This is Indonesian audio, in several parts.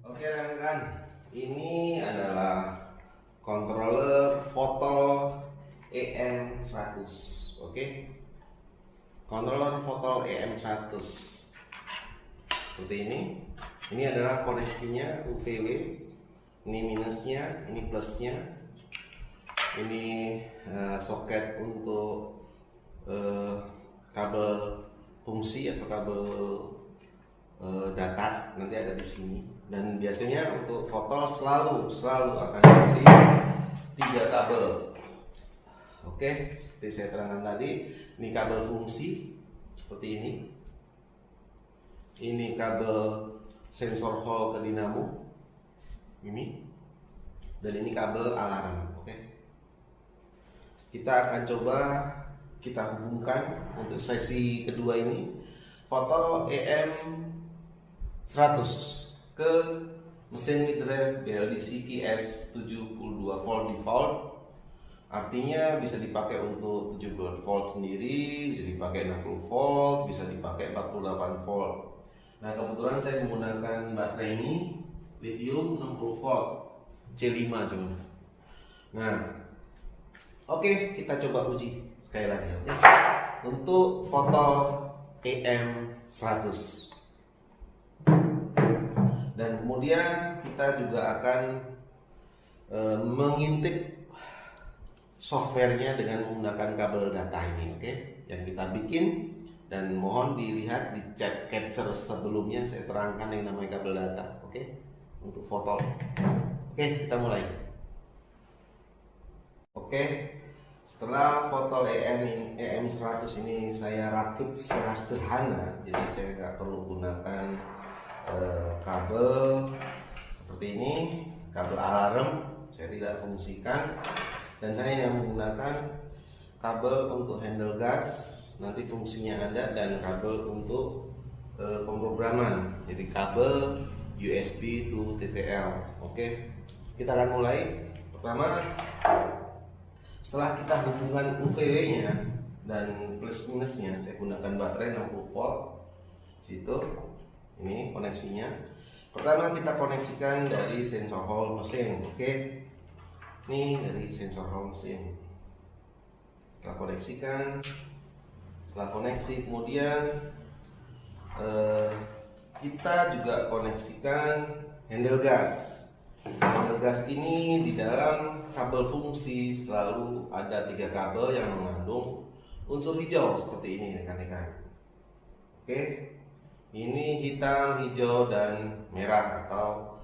Oke rekan-rekan, ini adalah controller Fotol EM100. Oke, controller Fotol EM100 seperti ini. Ini adalah koneksinya UVW. Ini minusnya, ini plusnya. Ini soket untuk kabel fungsi atau kabel data nanti ada di sini. Dan biasanya untuk Fotol selalu akan dibeli 3 kabel. Oke, seperti saya terangkan tadi, ini kabel fungsi seperti ini. Ini kabel sensor hall ke dinamo ini, dan ini kabel alarm. Oke, kita akan coba kita hubungkan untuk sesi kedua ini Fotol EM100 ke mesin mid-drive BLDC QS 72 volt default. Artinya bisa dipakai untuk 70 volt sendiri, bisa dipakai 60 volt, bisa dipakai 48 volt. Nah, kebetulan saya menggunakan baterai ini lithium 60 volt C5 cuma. Nah, oke, kita coba uji sekali lagi ya. Untuk Fotol EM100. Dan kemudian kita juga akan mengintip softwarenya dengan menggunakan kabel data ini, oke, yang kita bikin. Dan mohon dilihat di chat capture sebelumnya saya terangkan yang namanya kabel data, oke, untuk Fotol. Oke, kita mulai. Oke, setelah Fotol EM100 ini saya rakit secara sederhana, jadi saya nggak perlu gunakan kabel seperti ini, kabel alarm saya tidak fungsikan, dan saya yang menggunakan kabel untuk handle gas, nanti fungsinya ada, dan kabel untuk pemrograman, jadi kabel USB to TTL. Oke, kita akan mulai. Pertama, setelah kita hubungan UVW nya dan plus minusnya, saya gunakan baterai 60 volt situ. Ini koneksinya. Pertama kita koneksikan dari sensor hall mesin. Oke, ini dari sensor hall mesin kita koneksikan. Setelah koneksi, kemudian kita juga koneksikan handle gas. Handle gas ini di dalam kabel fungsi selalu ada 3 kabel yang mengandung unsur hijau seperti ini rekan-rekan. Oke, ini hitam, hijau, dan merah atau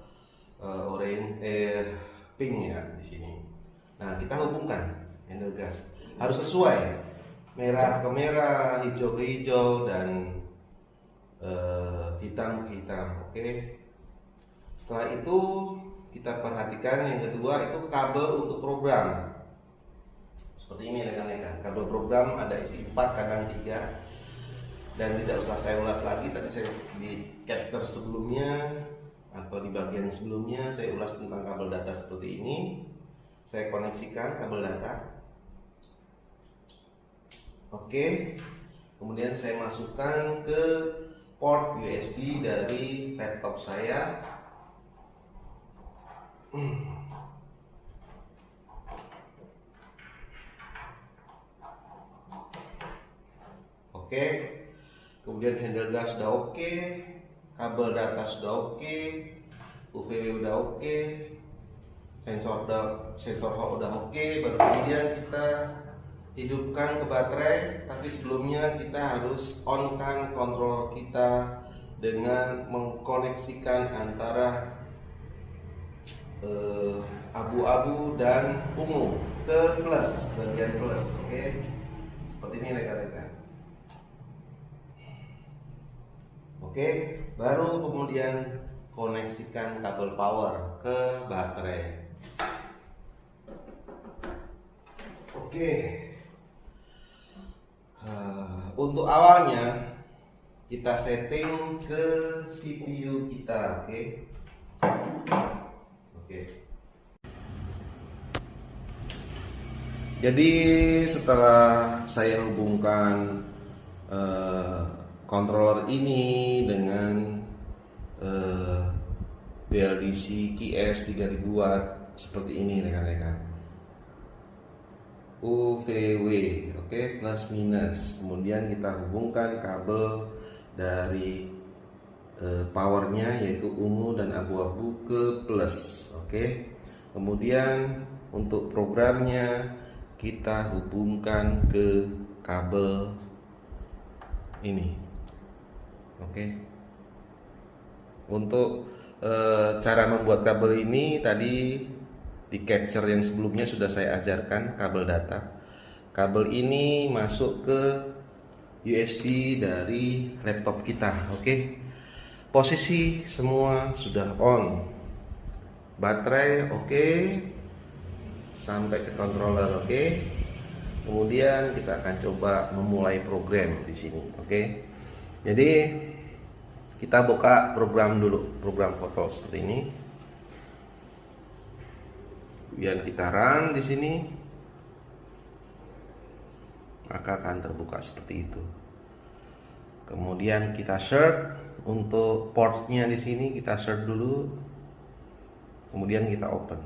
pink ya di sini. Nah, kita hubungkan handle gas. Harus sesuai, merah ke merah, hijau ke hijau, dan hitam ke hitam. Oke. Setelah itu kita perhatikan yang kedua itu kabel untuk program. Seperti ini rekan-rekan. Kabel program ada isi 4 kadang 3. Dan tidak usah saya ulas lagi, tadi saya di capture sebelumnya atau di bagian sebelumnya saya ulas tentang kabel data seperti ini. Saya koneksikan kabel data. Oke, kemudian saya masukkan ke port USB dari laptop saya. Oke, kemudian handle gas sudah oke, kabel data sudah oke, UVW udah oke, sensor hall udah oke. Baru kemudian kita hidupkan ke baterai. Tapi sebelumnya kita harus on-kan kontrol kita dengan mengkoneksikan antara abu-abu dan ungu ke plus, bagian plus. Oke, seperti ini rekan-rekan. Oke, baru kemudian koneksikan kabel power ke baterai. Oke, untuk awalnya kita setting ke CPU kita. Oke. Jadi setelah saya hubungkan controller ini dengan BLDC QS 3000 watt seperti ini rekan-rekan. UVW, oke, plus minus. Kemudian kita hubungkan kabel dari powernya yaitu ungu dan abu-abu ke plus, oke. Kemudian untuk programnya kita hubungkan ke kabel ini, oke. Untuk cara membuat kabel ini tadi di capture yang sebelumnya sudah saya ajarkan kabel data. Kabel ini masuk ke USB dari laptop kita, oke. Posisi semua sudah on, baterai oke, sampai ke controller oke. Kemudian kita akan coba memulai program di sini, oke. Jadi kita buka program dulu, program foto seperti ini. Kemudian kita run di sini, maka akan terbuka seperti itu. Kemudian kita search untuk portnya di sini, kita search dulu. Kemudian kita open.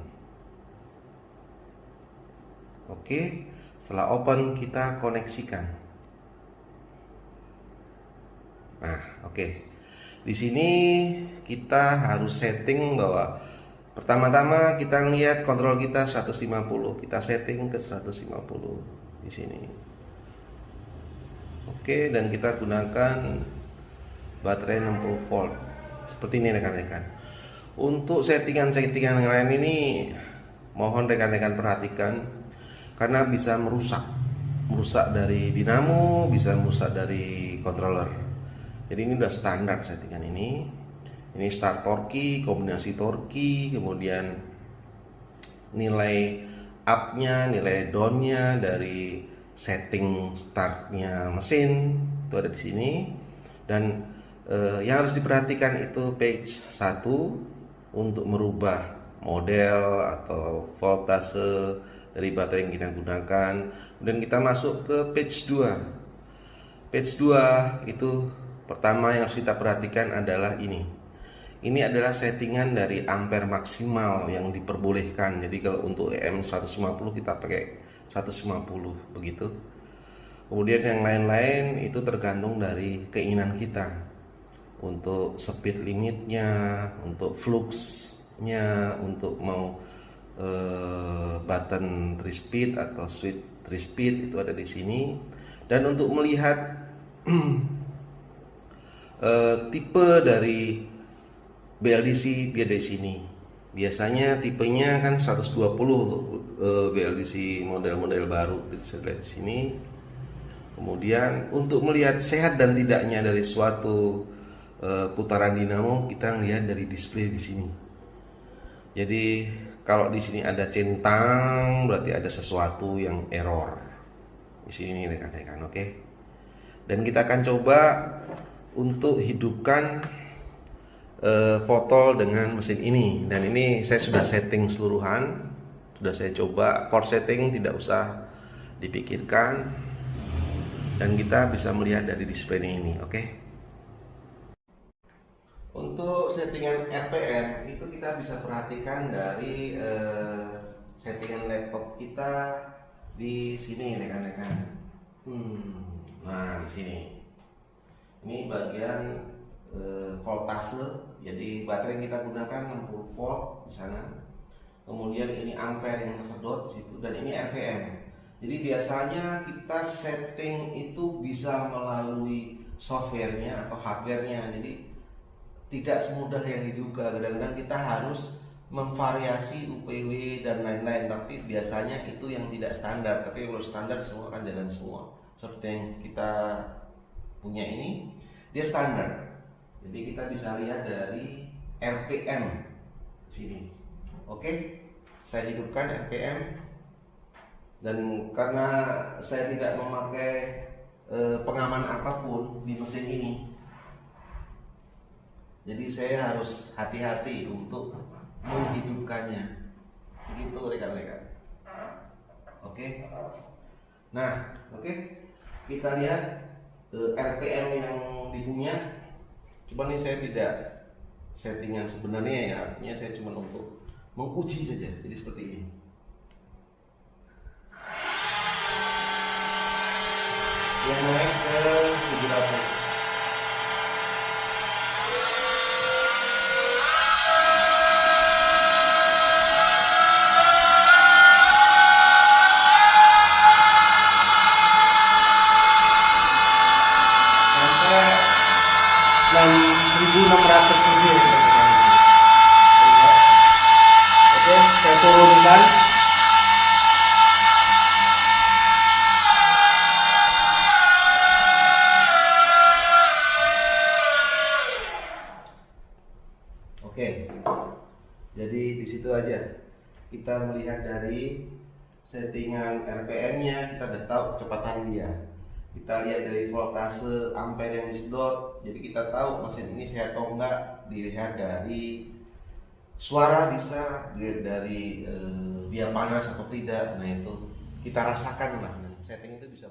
Oke, setelah open kita koneksikan. Nah, oke. Di sini kita harus setting bahwa pertama-tama kita lihat kontrol kita 150, kita setting ke 150 di sini. Oke, dan kita gunakan baterai 60 volt seperti ini rekan-rekan. Untuk settingan-settingan yang lain ini mohon rekan-rekan perhatikan karena bisa merusak dari dinamo, bisa merusak dari controller. Jadi ini udah standar settingan ini. Ini start torque, kombinasi torque, kemudian nilai up-nya, nilai down-nya dari setting startnya mesin itu ada di sini. Dan yang harus diperhatikan itu page 1 untuk merubah model atau voltase dari baterai yang kita gunakan. Kemudian kita masuk ke page 2. Page 2 itu pertama yang harus kita perhatikan adalah ini. Ini adalah settingan dari ampere maksimal yang diperbolehkan. Jadi kalau untuk EM 150 kita pakai 150 begitu. Kemudian yang lain-lain itu tergantung dari keinginan kita. Untuk speed limitnya, untuk fluxnya, untuk mau button 3 speed atau switch 3 speed itu ada di sini. Dan untuk melihat tipe dari BLDC dia di sini. Biasanya tipenya kan 120 untuk BLDC model-model baru bisa lihat di sini. Kemudian untuk melihat sehat dan tidaknya dari suatu putaran dinamo kita lihat dari display di sini. Jadi kalau di sini ada centang berarti ada sesuatu yang error di sini rekan-rekan, oke. Dan kita akan coba untuk hidupkan foto dengan mesin ini. Dan ini saya sudah setting seluruhan, sudah saya coba port setting, tidak usah dipikirkan. Dan kita bisa melihat dari display ini, oke. Untuk settingan RPM itu kita bisa perhatikan dari settingan laptop kita di sini rekan-rekan. Nah di sini, ini bagian voltase. Jadi baterai yang kita gunakan 60 volt di sana. Kemudian ini ampere yang tersedot di situ, dan ini RPM. Jadi biasanya kita setting itu bisa melalui softwarenya atau hardwarenya. Jadi tidak semudah yang diduga. Kadang-kadang kita harus memvariasi UPW dan lain-lain, tapi biasanya itu yang tidak standar. Tapi kalau standar semua akan jalan semua. Seperti yang kita punya ini, dia standar. Jadi kita bisa lihat dari RPM sini. Oke, saya hidupkan RPM. Dan karena saya tidak memakai pengaman apapun di mesin ini, jadi saya harus hati-hati untuk menghidupkannya. Begitu rekan-rekan. Oke. Nah, oke. Kita lihat RPM yang dipunya. Coba nih saya tidak settingan sebenarnya ya, artinya saya cuma untuk menguji saja. Jadi seperti ini. Yang naik ke 700. Dan 1600 lebih. Oke, saya turunkan. Oke, jadi di situ aja kita melihat dari settingan RPM-nya, kita udah tahu kecepatan dia. Kita lihat dari voltase ampere yang disedot, jadi kita tahu mesin ini sehat atau enggak. Dilihat dari suara bisa, dilihat dari dia panas atau tidak. Nah itu kita rasakan lah, setting itu bisa